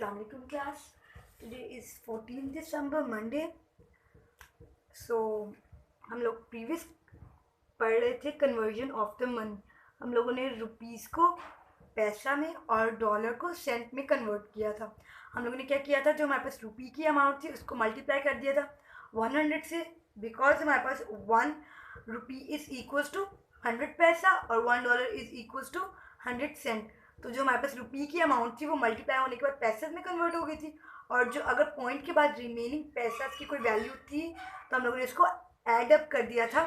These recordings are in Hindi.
Assalamualaikum class. Today is 14 December Monday. So हम लोग प्रीवियस पढ़ रहे थे कन्वर्जन ऑफ द मनी. हम लोगों ने रुपीज़ को पैसा में और डॉलर को सेंट में कन्वर्ट किया था. हम लोगों ने क्या किया था, जो हमारे पास रुपी की अमाउंट थी उसको मल्टीप्लाई कर दिया था 100 से, बिकॉज हमारे पास 1 रुपी इज़ इक्वल्स टू 100 पैसा और $1 इज़ इक्वल्स टू 100 सेंट. तो जो हमारे पास रुपी की अमाउंट थी वो मल्टीप्लाई होने के बाद पैसे में कन्वर्ट हो गई थी, और जो अगर पॉइंट के बाद रिमेनिंग पैसा की कोई वैल्यू थी तो हम लोगों ने इसको ऐड अप कर दिया था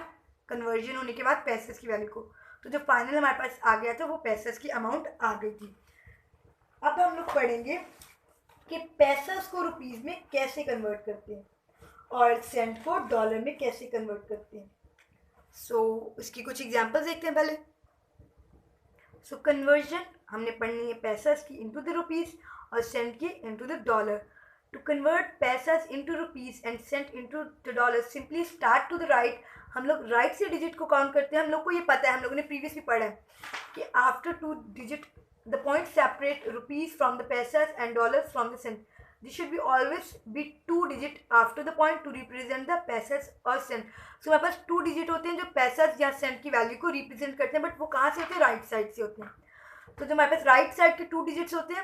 कन्वर्जन होने के बाद पैसे की वैल्यू को. तो जो फाइनल हमारे पास आ गया था वो पैसे की अमाउंट आ गई थी. अब हम लोग पढ़ेंगे कि पैसा को रुपीज़ में कैसे कन्वर्ट करते हैं और सेंट को डॉलर में कैसे कन्वर्ट करते हैं. सो इसकी कुछ एग्जांपल्स देखते हैं पहले. सो कन्वर्जन हमने पढ़नी है पैसा की इंटू द रुपीज़ और सेंट की into the dollar. To convert paisa into rupees and cent into the dollar simply start to the right. हम लोग राइट से डिजिट को काउंट करते हैं. हम लोग को ये पता है, हम लोगों ने प्रीवियस भी पढ़ा है कि after 2 digit the point separate rupees from the paisa and dollar from the cent. This should be always be 2 digit after the point to represent the पैसेस और सेंट. सो हमारे पास 2 डिजिट होते हैं जो पैसेस या सेंट की वैल्यू को रिप्रेजेंट करते हैं, बट वो कहाँ से होते हैं, राइट साइड से होते हैं. तो जो हमारे पास राइट साइड के 2 डिजिट्स होते हैं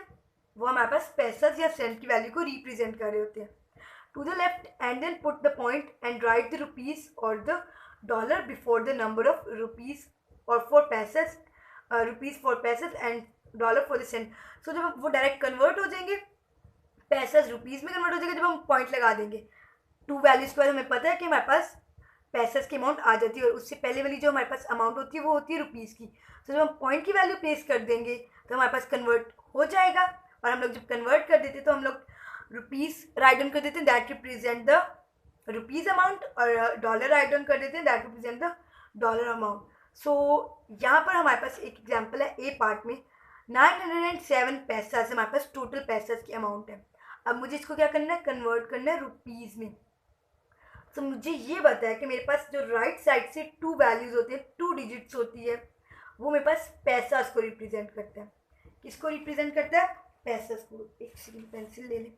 वो हमारे पास पैसेस या सेंट की वैल्यू को रिप्रेजेंट कर रहे होते हैं. To the left and then put the point and write the rupees और the dollar before the number of rupees और for paises, rupees for paises and dollar for the cent. So जब वो डायरेक्ट कन्वर्ट हो जाएंगे, पैसा रुपीज़ में कन्वर्ट हो जाएगा जब हम पॉइंट लगा देंगे. 2 वैल्यूज़ के बाद हमें पता है कि हमारे पास पैसेस की अमाउंट आ जाती है और उससे पहले वाली जो हमारे पास अमाउंट होती है वो होती है रुपीज़ की. तो जब हम पॉइंट की वैल्यू प्लेस कर देंगे तो हमारे पास कन्वर्ट हो जाएगा. और हम लोग जब कन्वर्ट कर देते तो हम लोग रुपीज़ राइट डाउन कर देते हैं, that represent the rupees amount, और डॉलर राइट डाउन कर देते हैं, that represent the dollar amount. So यहाँ पर हमारे पास एक एग्जाम्पल है ए पार्ट में. 907 पैसा से हमारे पास टोटल पैसा की अमाउंट है. अब मुझे इसको क्या करना है, कन्वर्ट करना है रुपीज़ में. तो मुझे ये बताया कि मेरे पास जो राइट साइड से 2 वैल्यूज़ होते हैं, 2 डिजिट्स होती है, वो मेरे पास पैसा को रिप्रेजेंट करता है. किसको रिप्रेजेंट करता है, पैसा को. एक सेकंड पेंसिल ले लें.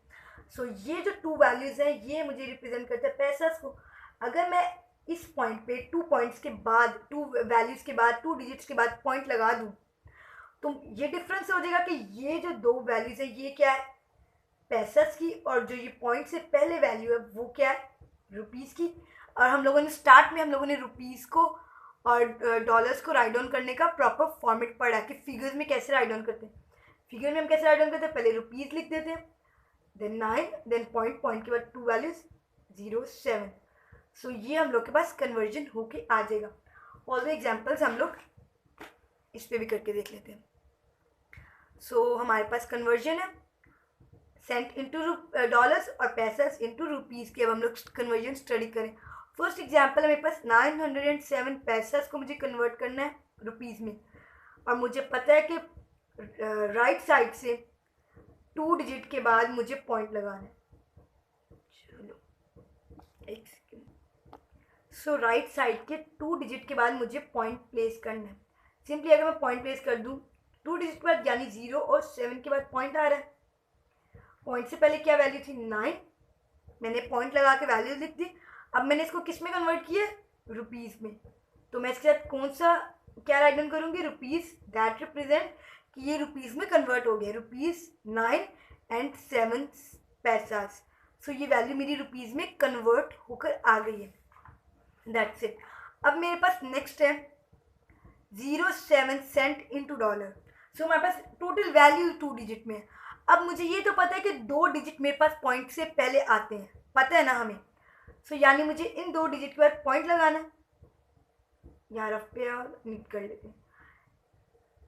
सो ये जो 2 वैल्यूज़ हैं ये मुझे रिप्रेजेंट करता है पैसा को. अगर मैं इस पॉइंट पे 2 पॉइंट्स के बाद, 2 वैल्यूज़ के बाद, 2 डिजिट्स के बाद पॉइंट लगा दूँ तो ये डिफरेंस हो जाएगा कि ये जो 2 वैल्यूज़ है ये क्या है, पैसेस की, और जो ये पॉइंट से पहले वैल्यू है वो क्या है, रुपीज़ की. और हम लोगों ने स्टार्ट में हम लोगों ने रुपीज़ को और डॉलर्स को राइट डाउन करने का प्रॉपर फॉर्मेट पढ़ा कि फिगर्स में कैसे राइट डाउन करते हैं. फिगर में हम कैसे राइट डाउन करते हैं, पहले रुपीज़ लिख देते हैं, देन 9, देन पॉइंट, पॉइंट के बाद 2 वैल्यूज़ 0 7. सो ये हम लोग के पास कन्वर्जन होके आ जाएगा. ऑल द एग्जाम्पल्स हम लोग इस पर भी करके देख लेते हैं. सो हमारे पास कन्वर्जन है सेंट इंटू डॉलर्स और पैसेस इंटू रुपीज़ की. अब हम लोग कन्वर्जन स्टडी करें. फर्स्ट एग्जांपल है मेरे पास 907 पैसेस को मुझे कन्वर्ट करना है रुपीज़ में, और मुझे पता है कि राइट साइड से 2 डिजिट के बाद मुझे पॉइंट लगाना है. चलो एक सेकेंड. सो राइट साइड के 2 डिजिट के बाद मुझे पॉइंट प्लेस करना है. सिंपली अगर मैं पॉइंट प्लेस कर दूँ 2 डिजिट के बाद, यानी 0 और 7 के बाद पॉइंट आ रहा है. पॉइंट से पहले क्या वैल्यू थी, 9. मैंने पॉइंट लगा के वैल्यू लिख दी. अब मैंने इसको किस में कन्वर्ट किया, रुपीज़ में. तो मैं इसके साथ कौन सा क्या राइट डाउन करूँगी, रुपीज़, दैट रिप्रेजेंट कि ये रुपीज़ में कन्वर्ट हो गया. Rupees 9 and 7 पैसास. सो ये वैल्यू मेरी रुपीज़ में कन्वर्ट होकर आ गई है. That's it. अब मेरे पास नेक्स्ट है 07 सेंट इंटू डॉलर. सो हमारे पास टोटल वैल्यू 2 डिजिट में है. अब मुझे ये तो पता है कि 2 डिजिट मेरे पास पॉइंट से पहले आते हैं, पता है ना हमें. सो यानी मुझे इन 2 डिजिट के बाद पॉइंट लगाना है. यहाँ रफ पे नीट कर लेते हैं.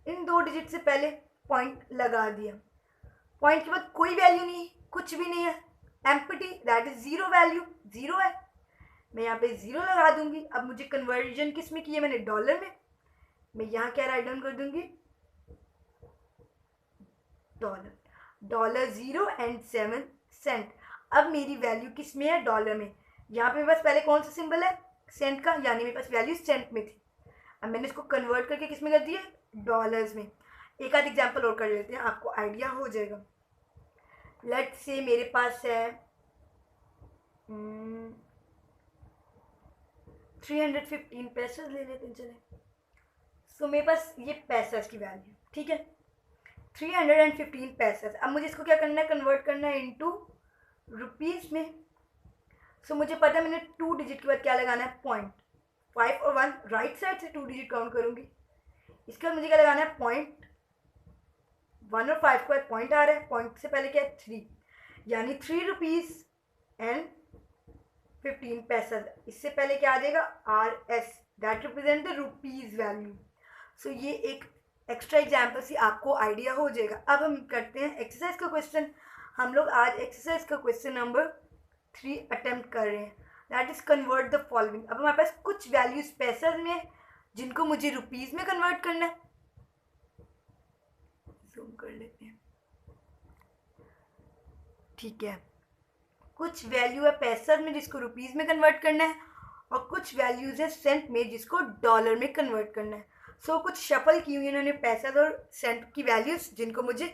इन 2 डिजिट से पहले पॉइंट लगा दिया. पॉइंट के बाद कोई वैल्यू नहीं, कुछ भी नहीं है, एम्प्टी, दैट इज 0 वैल्यू, 0 है. मैं यहाँ पे 0 लगा दूंगी. अब मुझे कन्वर्जन किस में की है, मैंने डॉलर में. मैं यहाँ क्या राइट डाउन कर दूंगी, डॉलर. Dollar 0 and 7 Saint. अब मेरी वैल्यू किस में है, डॉलर में. यहाँ पे मेरे पास पहले कौन सा सिंबल है, सेंट का, यानी मेरे पास वैल्यू सेंट में थी. अब मैंने इसको कन्वर्ट करके किस में कर दिया, डॉलर्स में. एक आध एग्जांपल और कर लेते हैं, आपको आइडिया हो जाएगा. लेट्स से मेरे पास है 315 पैसे ले लेते हैं चले। सो मेरे पास ये पैसे की वैल्यू, ठीक है, 315 पैसे। अब मुझे इसको क्या करना है, कन्वर्ट करना है इनटू रुपीज़ में। सो मुझे पता है मैंने 2 डिजिट के बाद क्या लगाना है, पॉइंट। 5 और 1 राइट साइड से 2 डिजिट काउंट करूँगी। इसके बाद मुझे क्या लगाना है, पॉइंट। 1 और 5 के बाद पॉइंट आ रहा है, पॉइंट से पहले क्या है 3, यानी 3 रुपीज़ एंड 15 पैसा। इससे पहले क्या आ जाएगा, RS, that represent the rupees value. So ये एक एक्स्ट्रा एग्जाम्पल से आपको आइडिया हो जाएगा। अब हम करते हैं एक्सरसाइज का क्वेश्चन। हम लोग आज एक्सरसाइज का क्वेश्चन नंबर 3 अटेम्प्ट कर रहे हैं, that is convert the following. अब हमारे पास कुछ वैल्यूज पैसे में है जिनको मुझे रुपीज़ में कन्वर्ट करना है। जूम कर लेते हैं, ठीक है। कुछ वैल्यू है पैसे में जिसको रुपीज़ में कन्वर्ट करना है, और कुछ वैल्यूज़ है सेंट में जिसको डॉलर में कन्वर्ट करना है। सो कुछ शफल की हुई इन्होंने पैसे और सेंट की वैल्यूज़ जिनको मुझे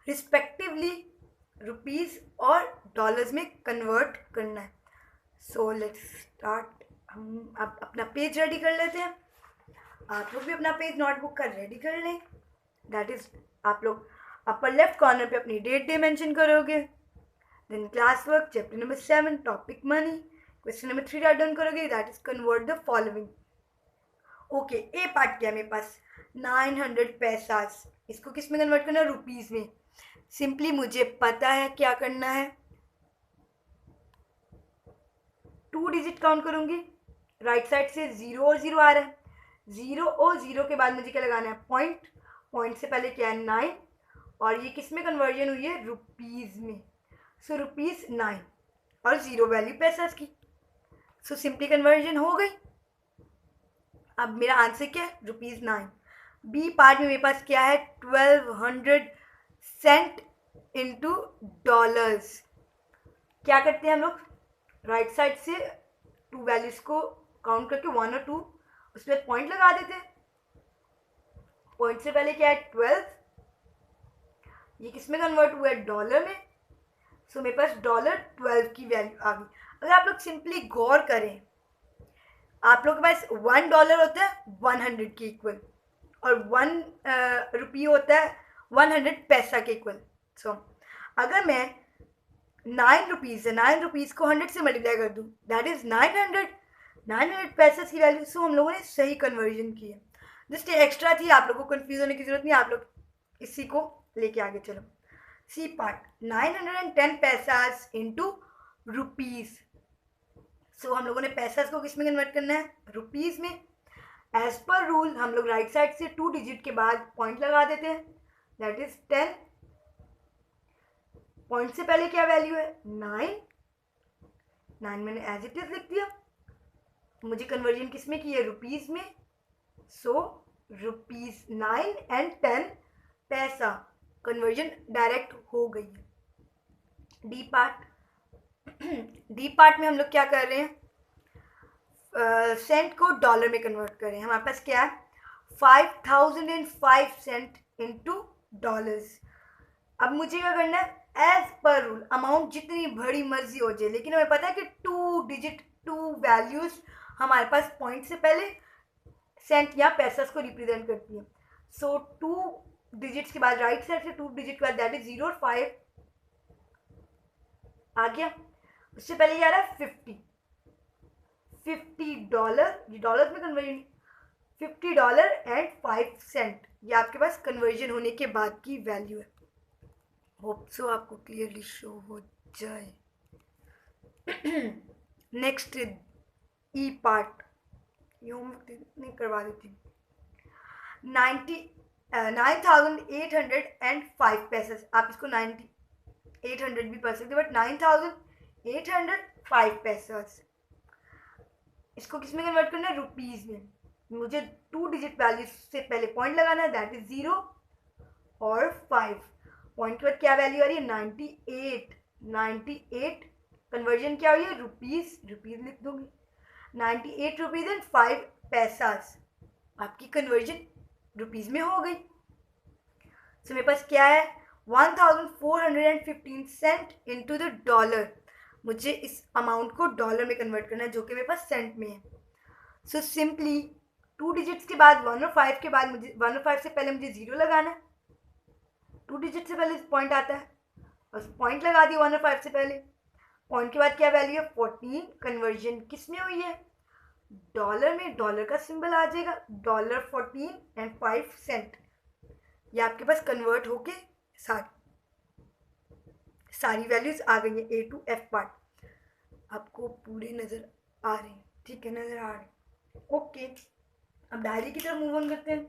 रिस्पेक्टिवली रुपीज़ और डॉलर्स में कन्वर्ट करना है। So let's start. हम अब अपना पेज रेडी कर लेते हैं। आप लोग भी अपना पेज नोटबुक का रेडी कर लें। दैट इज़ आप लोग अपर लेफ्ट कॉर्नर पे अपनी डेट मेंशन करोगे। Then class work chapter number 7 topic money, question number 3 write down करोगे, that is convert the following. Okay, A part क्या है मेरे पास, 900 पैसास। इसको किस में कन्वर्ट करना है, रुपीज़ में। सिंपली मुझे पता है क्या करना है, 2 डिजिट काउंट करूंगी। राइट साइड से 0 और 0 आ रहा है, 0 और 0 के बाद मुझे क्या लगाना है, पॉइंट। पॉइंट से पहले क्या है 9, और ये किस में कन्वर्जन हुई है, रुपीज़ में। सो रुपीज़ 9 और 0 वैल्यू पैसा की। सो सिंपली कन्वर्जन हो गई। अब मेरा आंसर क्या है, रुपीज़ 9। बी पार्ट में मेरे पास क्या है, 1200 सेंट इंटू डॉलर्स। क्या करते हैं हम लोग, राइट साइड से 2 वैल्यूज को काउंट करके 1 और 2 उस पर पॉइंट लगा देते हैं। पॉइंट से पहले क्या है 12, ये किस में कन्वर्ट हुआ है, डॉलर में। सो मेरे पास $12 की वैल्यू आ गई। अगर आप लोग सिंपली गौर करें, आप लोग के पास $1 होता है 100 के इक्वल, और 1 रुपये होता है 100 पैसा के इक्वल। सो अगर मैं 9 रुपीज़ है, 9 रुपीज़ को 100 से मल्टीप्लाई कर दूँ, दैट इज़ 900 पैसा की वैल्यू। सो हम लोगों ने सही कन्वर्जन की है। जस्ट एक्स्ट्रा थी, आप लोगों को कन्फ्यूज होने की जरूरत नहीं, आप लोग इसी को लेके आगे चलो। C part, 910 paisas into rupees. So हम लोगों ने पैसास को किस में कन्वर्ट करना है, रुपीज़ में। एज पर रूल हम लोग राइट साइड से 2 डिजिट के बाद पॉइंट लगा देते हैं, दैट इज 10। पॉइंट से पहले क्या वैल्यू है, 9 मैंने एज इट इज लिख दिया। मुझे कन्वर्जन किस में की है, रुपीज़ में। सो रुपीज़ 9 एंड 10 पैसा, कन्वर्जन डायरेक्ट हो गई है। डी पार्ट, डी पार्ट में हम लोग क्या कर रहे हैं, सेंट को डॉलर में कन्वर्ट कर रहे हैं। हमारे पास क्या है, 5005 सेंट इंटू डॉलर्स। अब मुझे क्या करना है, एज पर रूल अमाउंट जितनी बड़ी मर्जी हो जाए, लेकिन हमें पता है कि 2 डिजिट 2 वैल्यूज हमारे पास पॉइंट से पहले सेंट या पैसा को रिप्रेजेंट करती है। सो 2 डिजिट्स के बाद राइट साइड से 2 डिजिट के बाद दैट इज 0 और 5 आ गया। उससे पहले ये आ रहा है $50, ये डॉलर में कन्वर्जन, $50 एंड 5 सेंट, ये आपके पास कन्वर्जन होने के बाद की वैल्यू है। होप सो आपको क्लियरली शो हो जाए। नेक्स्ट ई पार्ट, ये होमवर्क नहीं करवा देती। 9,805 पैसे, आप इसको 9,800 भी पढ़ सकते, बट 9,805 पैसे। इसको किस में कन्वर्ट करना है, रुपीज़ में। मुझे 2 डिजिट वैल्यू से पहले पॉइंट लगाना है, दैट इज 0 और 5। पॉइंट के बाद क्या वैल्यू आ रही है, 98 कन्वर्जन क्या हुई है, रुपीज़ लिख दूंगी। 98 रुपीज़ एंड 5 पैसास, आपकी कन्वर्जन रुपीज़ में हो गई। सो मेरे पास क्या है, 1450 315 इनटू द डॉलर, मुझे इस अमाउंट को डॉलर में कन्वर्ट करना है जो कि मेरे पास सेंट में है. सो सिंपली 2 डिजिट्स के बाद 105 के बाद मुझे 105 से पहले मुझे 0 लगाना है. 2 डिजिट से पहले पॉइंट आता है, बस पॉइंट लगा दिया 105 से पहले. पॉइंट के बाद क्या वैल्यू है 14. कन्वर्जन किस में हुई है, डॉलर में. डॉलर का सिंबल आ जाएगा $14 and 5 सेंट. ये आपके पास कन्वर्ट होके सारी वैल्यूज आ गई हैं ए टू एफ पार्ट. आपको पूरे नज़र आ रहे हैं, ठीक है, नज़र आ रहे हैं. ओके, अब डायरी की तरफ मूव ऑन करते हैं.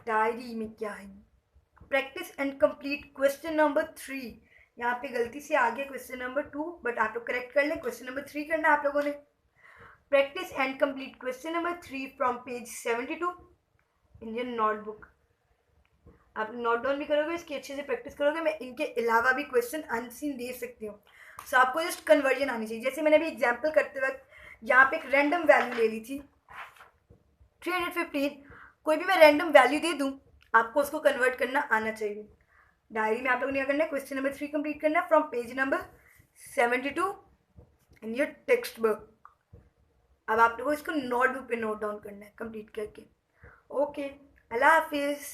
डायरी में क्या है, practice and complete question number 3. यहाँ पे गलती से आ गया क्वेश्चन नंबर 2, बट आप लोग करेक्ट कर लें. क्वेश्चन नंबर 3 करना है आप लोगों ने. Practice and complete question number 3 from page 72 in your notebook. आप नोट डाउन भी करोगे, इसकी अच्छे से प्रैक्टिस करोगे. मैं इनके अलावा भी क्वेश्चन अनसीन दे सकती हूँ. सो आपको जस्ट कन्वर्जन आनी चाहिए. जैसे मैंने अभी एग्जाम्पल करते वक्त यहाँ पे एक रैंडम वैल्यू ले ली थी 315. कोई भी मैं रैंडम वैल्यू दे दूँ, आपको उसको कन्वर्ट करना आना चाहिए. डायरी में आप लोगों ने क्या करना है, क्वेश्चन नंबर 3 कंप्लीट करना है from page number 72 in your text book. अब आप लोगों को इसको नोटबुक पे नोट डाउन करना है कंप्लीट करके. ओके, अल्लाह हाफिज़.